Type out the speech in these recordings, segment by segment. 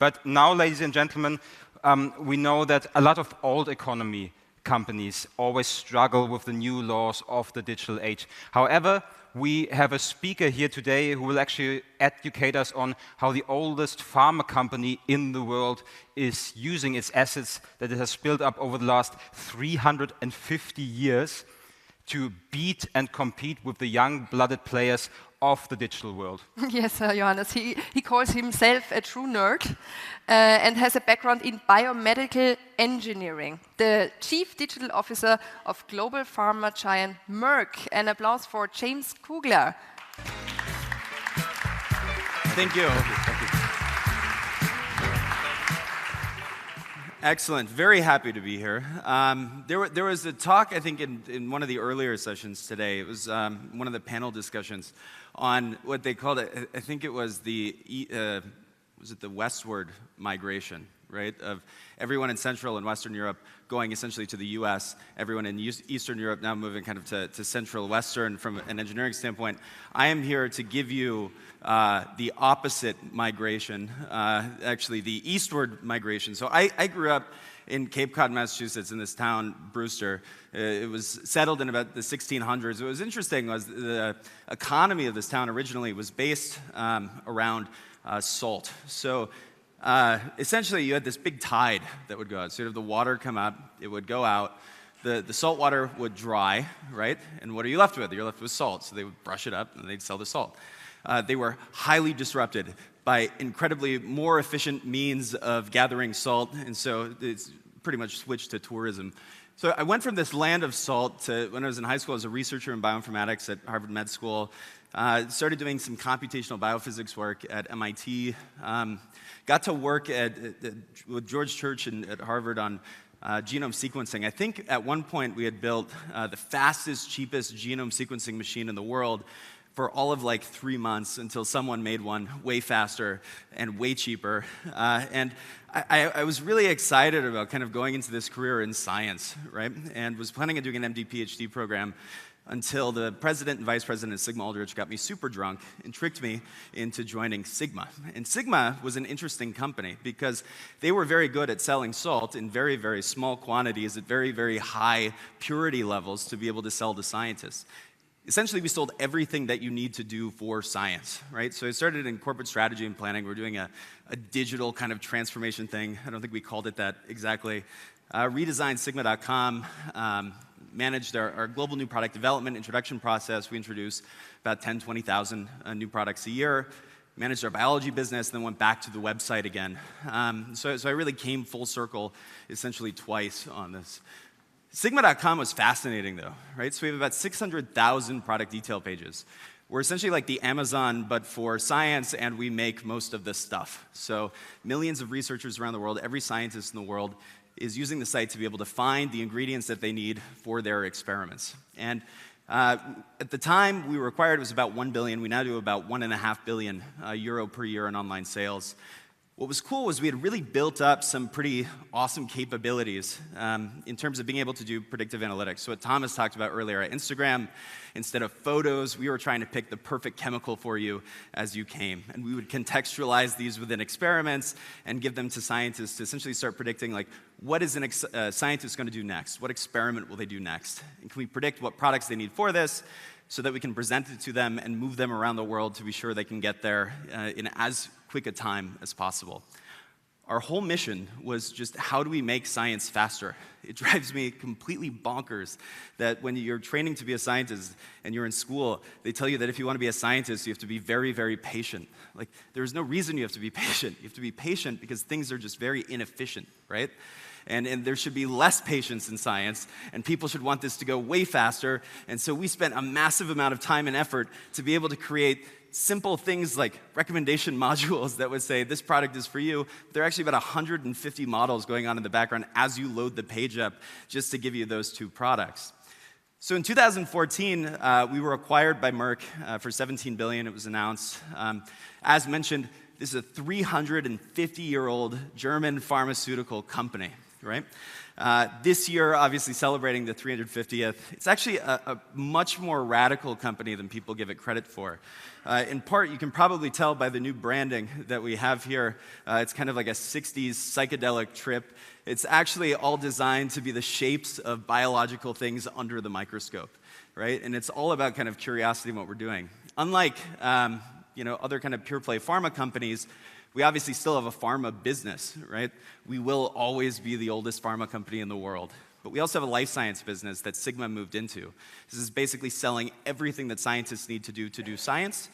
But now, ladies and gentlemen, we know that a lot of old economy companies always struggle with the new laws of the digital age. However, we have a speaker here today who will actually educate us on how the oldest pharma company in the world is using its assets that it has built up over the last 350 years to beat and compete with the young-blooded players of the digital world. Yes, Johannes, he calls himself a true nerd and has a background in biomedical engineering. The Chief Digital Officer of global pharma giant Merck. An applause for James Kugler. Thank you. Thank you. Excellent. Very happy to be here. There was a talk, I think, in one of the earlier sessions today. It was one of the panel discussions on what they called it. I think it was the westward migration, right? Of everyone in Central and Western Europe going essentially to the US, everyone in Eastern Europe now moving kind of to Central Western from an engineering standpoint. I am here to give you the opposite migration, actually the eastward migration. So I grew up in Cape Cod, Massachusetts, in this town, Brewster. It was settled in about the 1600s. What was interesting was the economy of this town originally was based around salt. So essentially, you had this big tide that would go out. So you'd have the water come up, it would go out, the salt water would dry, right? And what are you left with? You're left with salt. So they would brush it up and they'd sell the salt. They were highly disrupted by incredibly more efficient means of gathering salt, and so it's pretty much switched to tourism. So I went from this land of salt to, when I was in high school, I was a researcher in bioinformatics at Harvard Med School. Started doing some computational biophysics work at MIT. Got to work with George Church at Harvard on genome sequencing. I think at one point we had built the fastest, cheapest genome sequencing machine in the world for all of like 3 months until someone made one way faster and way cheaper. And I was really excited about kind of going into this career in science, right? And was planning on doing an MD PhD program until the president and vice president of Sigma Aldrich got me super drunk and tricked me into joining Sigma. And Sigma was an interesting company because they were very good at selling salt in very, very small quantities at very, very high purity levels to be able to sell to scientists. Essentially, we sold everything that you need to do for science, right? So I started in corporate strategy and planning. We're doing a digital kind of transformation thing. I don't think we called it that exactly. Redesigned Sigma.com, managed our global new product development introduction process. We introduced about 10, 20,000 new products a year. Managed our biology business, then went back to the website again. So I really came full circle essentially twice on this. Sigma.com was fascinating though, right? So we have about 600,000 product detail pages. We're essentially like the Amazon, but for science, and we make most of this stuff. So millions of researchers around the world, every scientist in the world is using the site to be able to find the ingredients that they need for their experiments. And at the time we were acquired, it was about 1 billion. We now do about 1.5 billion euro per year in online sales. What was cool was we had really built up some pretty awesome capabilities in terms of being able to do predictive analytics. So what Thomas talked about earlier, at Instagram, instead of photos, we were trying to pick the perfect chemical for you as you came. And we would contextualize these within experiments and give them to scientists to essentially start predicting, like, what is a scientist going to do next? What experiment will they do next? And can we predict what products they need for this so that we can present it to them and move them around the world to be sure they can get there in as quick a time as possible. Our whole mission was just, how do we make science faster? It drives me completely bonkers that when you're training to be a scientist and you're in school, they tell you that if you want to be a scientist, you have to be very, very patient. Like, there's no reason you have to be patient. You have to be patient because things are just very inefficient, right? And there should be less patience in science, and people should want this to go way faster. And so we spent a massive amount of time and effort to be able to create simple things like recommendation modules that would say, this product is for you. There are actually about 150 models going on in the background as you load the page up just to give you those two products. So in 2014, we were acquired by Merck for $17 billion, it was announced. As mentioned, this is a 350-year-old German pharmaceutical company. right? This year, obviously celebrating the 350th, it's actually a much more radical company than people give it credit for. In part, you can probably tell by the new branding that we have here. It's kind of like a 60s psychedelic trip. It's actually all designed to be the shapes of biological things under the microscope, right? And it's all about kind of curiosity in what we're doing. Unlike other kind of pure play pharma companies, we obviously still have a pharma business, right? We will always be the oldest pharma company in the world. But we also have a life science business that Sigma moved into. This is basically selling everything that scientists need to do science.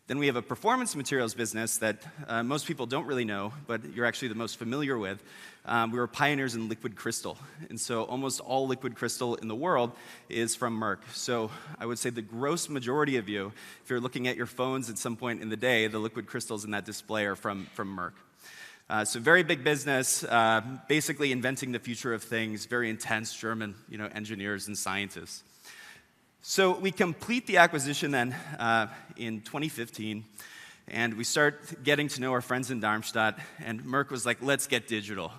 Then we have a performance materials business that most people don't really know, but you're actually the most familiar with. We were pioneers in liquid crystal. And so almost all liquid crystal in the world is from Merck. So I would say the gross majority of you, if you're looking at your phones at some point in the day, the liquid crystals in that display are from Merck. So very big business, basically inventing the future of things, very intense German engineers and scientists. So we complete the acquisition then in 2015, and we start getting to know our friends in Darmstadt, and Merck was like, let's get digital.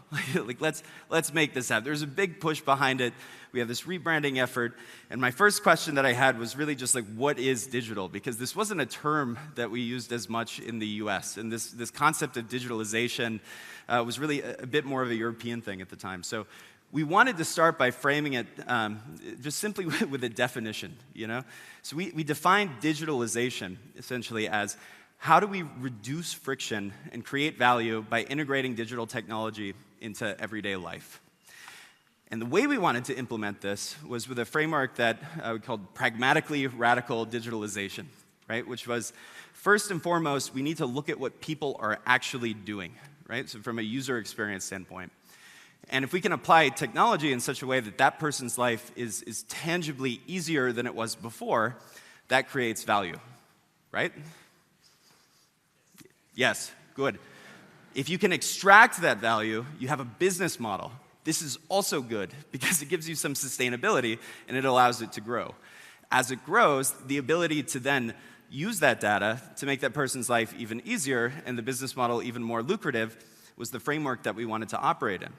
let's make this happen. There's a big push behind it. We have this rebranding effort, and my first question that I had was really just like, what is digital? Because this wasn't a term that we used as much in the US, and this concept of digitalization was really a bit more of a European thing at the time. So we wanted to start by framing it just simply with a definition, So we defined digitalization essentially as how do we reduce friction and create value by integrating digital technology into everyday life. And the way we wanted to implement this was with a framework that we called Pragmatically Radical Digitalization, right? Which was, first and foremost, we need to look at what people are actually doing, right? So from a user experience standpoint. And if we can apply technology in such a way that that person's life is tangibly easier than it was before, that creates value, right? Yes, good. If you can extract that value, you have a business model. This is also good because it gives you some sustainability and it allows it to grow. As it grows, the ability to then use that data to make that person's life even easier and the business model even more lucrative was the framework that we wanted to operate in.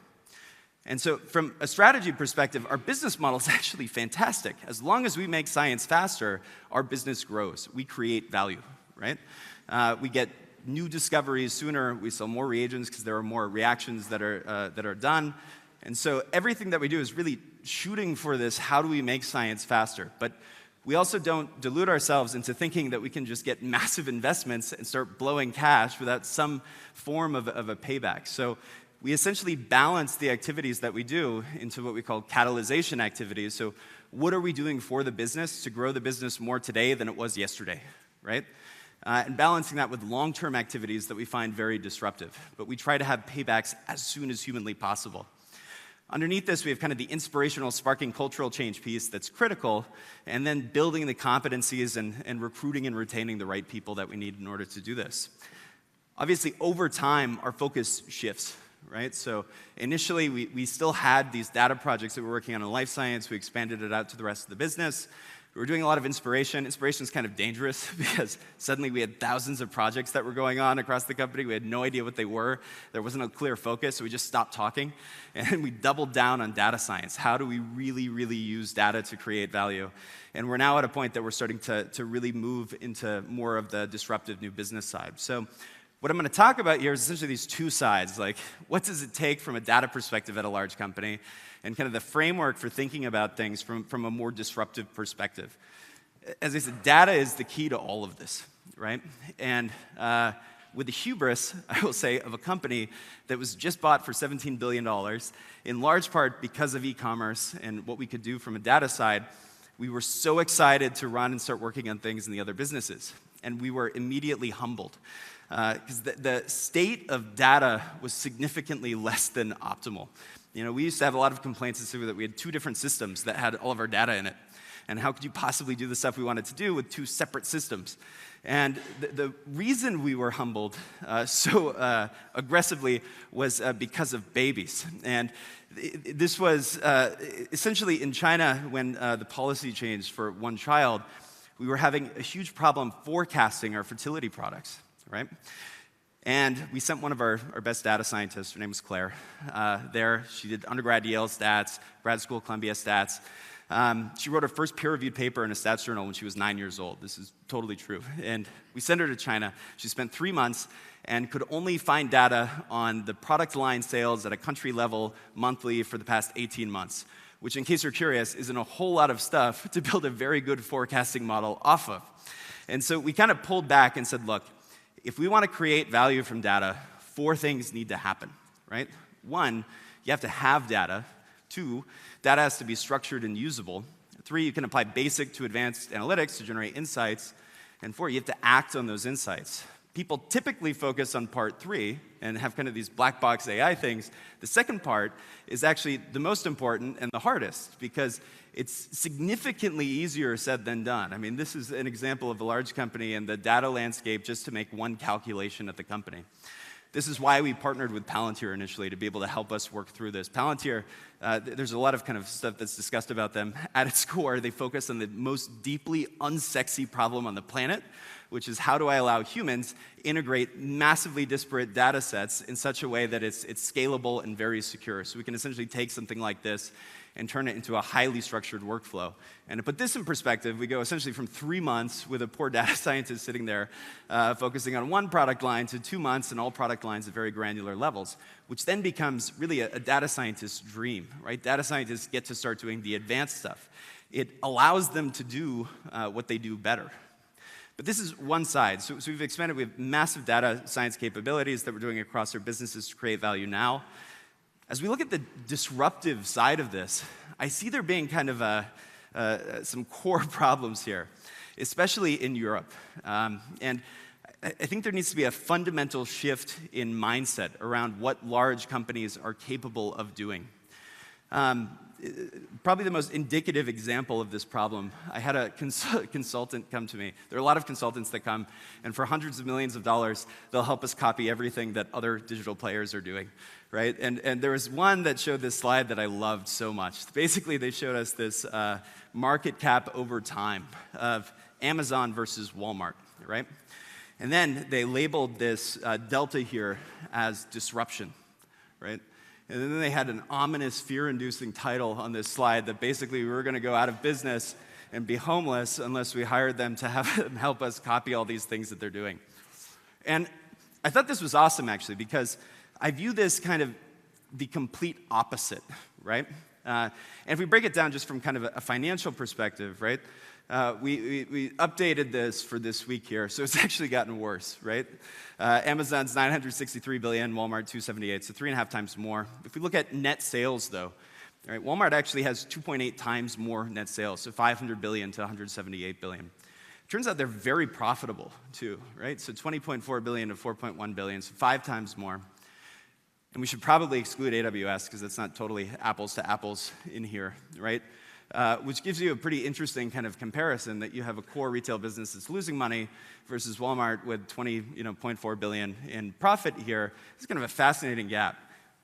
And so from a strategy perspective, our business model is actually fantastic. As long as we make science faster, our business grows. We create value, right? We get new discoveries sooner. We sell more reagents because there are more reactions that are done. And so everything that we do is really shooting for this, how do we make science faster? But we also don't delude ourselves into thinking that we can just get massive investments and start blowing cash without some form of a payback. So we essentially balance the activities that we do into what we call catalyzation activities. So what are we doing for the business to grow the business more today than it was yesterday, right? And balancing that with long-term activities that we find very disruptive. But we try to have paybacks as soon as humanly possible. Underneath this, we have kind of the inspirational, sparking cultural change piece that's critical, and then building the competencies and recruiting and retaining the right people that we need in order to do this. Obviously, over time, our focus shifts. Right? So initially, we still had these data projects that we were working on in life science. We expanded it out to the rest of the business. We were doing a lot of inspiration. Inspiration is kind of dangerous because suddenly we had thousands of projects that were going on across the company. We had no idea what they were. There wasn't a clear focus, so we just stopped talking. And we doubled down on data science. How do we really, really use data to create value? And we're now at a point that we're starting to really move into more of the disruptive new business side. So what I'm going to talk about here is essentially these two sides, like what does it take from a data perspective at a large company, and kind of the framework for thinking about things from a more disruptive perspective. As I said, data is the key to all of this, right? And with the hubris, I will say, of a company that was just bought for $17 billion, in large part because of e-commerce and what we could do from a data side, we were so excited to run and start working on things in the other businesses. And we were immediately humbled. Because the state of data was significantly less than optimal. We used to have a lot of complaints that we had two different systems that had all of our data in it. And how could you possibly do the stuff we wanted to do with two separate systems? And the reason we were humbled so aggressively was because of babies. And this was essentially in China when the policy changed for one child, we were having a huge problem forecasting our fertility products. Right? And we sent one of our best data scientists, her name was Claire, there. She did undergrad Yale stats, grad school Columbia stats. She wrote her first peer-reviewed paper in a stats journal when she was 9 years old. This is totally true. And we sent her to China. She spent 3 months and could only find data on the product line sales at a country level monthly for the past 18 months, which, in case you're curious, isn't a whole lot of stuff to build a very good forecasting model off of. And so we kind of pulled back and said, look, if we want to create value from data, 4 things need to happen, right? 1, you have to have data. 2, data has to be structured and usable. 3, you can apply basic to advanced analytics to generate insights. And 4, you have to act on those insights. People typically focus on part 3 and have kind of these black box AI things. The second part is actually the most important and the hardest, because it's significantly easier said than done. I mean, this is an example of a large company and the data landscape just to make one calculation at the company. This is why we partnered with Palantir initially, to be able to help us work through this. Palantir, there's a lot of kind of stuff that's discussed about them. At its core, they focus on the most deeply unsexy problem on the planet, which is how do I allow humans integrate massively disparate data sets in such a way that it's scalable and very secure. So we can essentially take something like this and turn it into a highly structured workflow. And to put this in perspective, we go essentially from 3 months with a poor data scientist sitting there focusing on one product line to 2 months and all product lines at very granular levels, which then becomes really a data scientist's dream, right? Data scientists get to start doing the advanced stuff. It allows them to do what they do better. But this is one side. So we've expanded. We have massive data science capabilities that we're doing across our businesses to create value now. As we look at the disruptive side of this, I see there being kind of some core problems here, especially in Europe. And I think there needs to be a fundamental shift in mindset around what large companies are capable of doing. Probably the most indicative example of this problem, I had a consultant come to me. There are a lot of consultants that come, and for hundreds of millions of dollars, they'll help us copy everything that other digital players are doing, right? And there was one that showed this slide that I loved so much. Basically, they showed us this market cap over time of Amazon versus Walmart, right? And then they labeled this delta here as disruption, right? And then they had an ominous, fear-inducing title on this slide that basically we were going to go out of business and be homeless unless we hired them to have them help us copy all these things that they're doing. And I thought this was awesome, actually, because I view this kind of the complete opposite, right? And if we break it down just from kind of a financial perspective, right? We updated this for this week here, so it's actually gotten worse, right? Amazon's $963 billion, Walmart $278, so 3.5 times more. If we look at net sales, though, right, Walmart actually has 2.8 times more net sales, so $500 billion to $178 billion. Turns out they're very profitable, too, right? So $20.4 billion to $4.1 billion, so 5 times more. And we should probably exclude AWS, because it's not totally apples to apples in here, right? Which gives you a pretty interesting kind of comparison that you have a core retail business that's losing money versus Walmart with $20.4 billion in profit here. It's kind of a fascinating gap.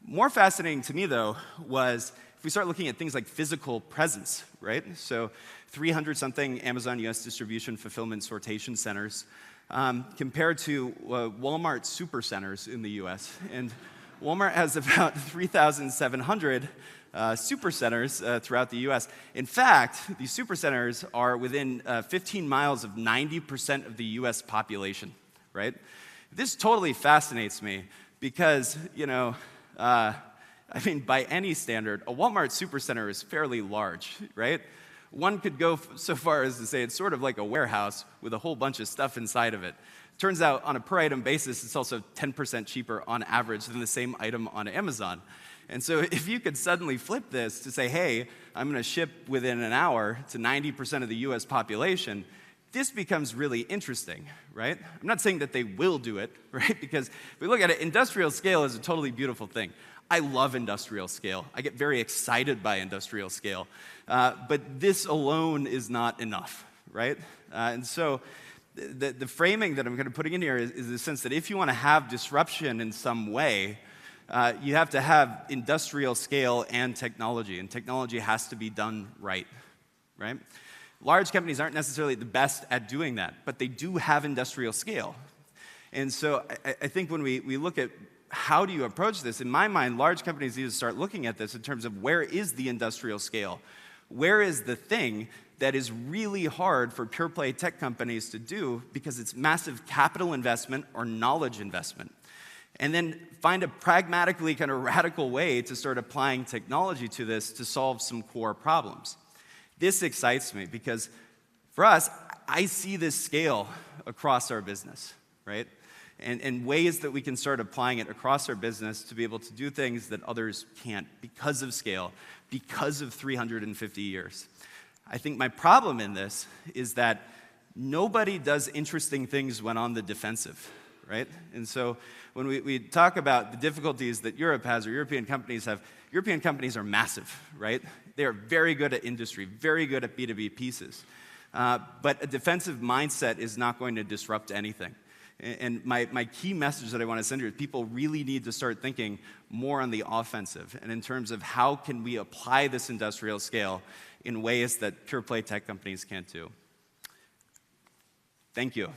More fascinating to me, though, was if we start looking at things like physical presence, right? So 300-something Amazon US distribution fulfillment sortation centers compared to Walmart supercenters in the US. And Walmart has about 3,700 supercenters throughout the US. In fact, these supercenters are within 15 miles of 90% of the US population, right? This totally fascinates me because, I mean, by any standard, a Walmart supercenter is fairly large, right? One could go so far as to say it's sort of like a warehouse with a whole bunch of stuff inside of it. Turns out, on a per-item basis, it's also 10% cheaper on average than the same item on Amazon. And so if you could suddenly flip this to say, hey, I'm going to ship within an hour to 90% of the US population, this becomes really interesting, right? I'm not saying that they will do it, right? Because if we look at it, industrial scale is a totally beautiful thing. I love industrial scale. I get very excited by industrial scale. But this alone is not enough, right? And so the framing that I'm kind of putting in here is the sense that if you want to have disruption in some way, you have to have industrial scale and technology has to be done right? Large companies aren't necessarily the best at doing that, but they do have industrial scale. And so I think when we look at how do you approach this, in my mind, large companies need to start looking at this in terms of where is the industrial scale? Where is the thing that is really hard for pure play tech companies to do because it's massive capital investment or knowledge investment? And then find a pragmatically kind of radical way to start applying technology to this to solve some core problems. This excites me because for us, I see this scale across our business, right? And ways that we can start applying it across our business to be able to do things that others can't because of scale, because of 350 years. I think my problem in this is that nobody does interesting things when on the defensive, right? And so when we talk about the difficulties that Europe has or European companies have, European companies are massive, right? They are very good at industry, very good at B2B pieces. But a defensive mindset is not going to disrupt anything. And my key message that I want to send here is people really need to start thinking more on the offensive and in terms of how can we apply this industrial scale in ways that pure play tech companies can't do. Thank you.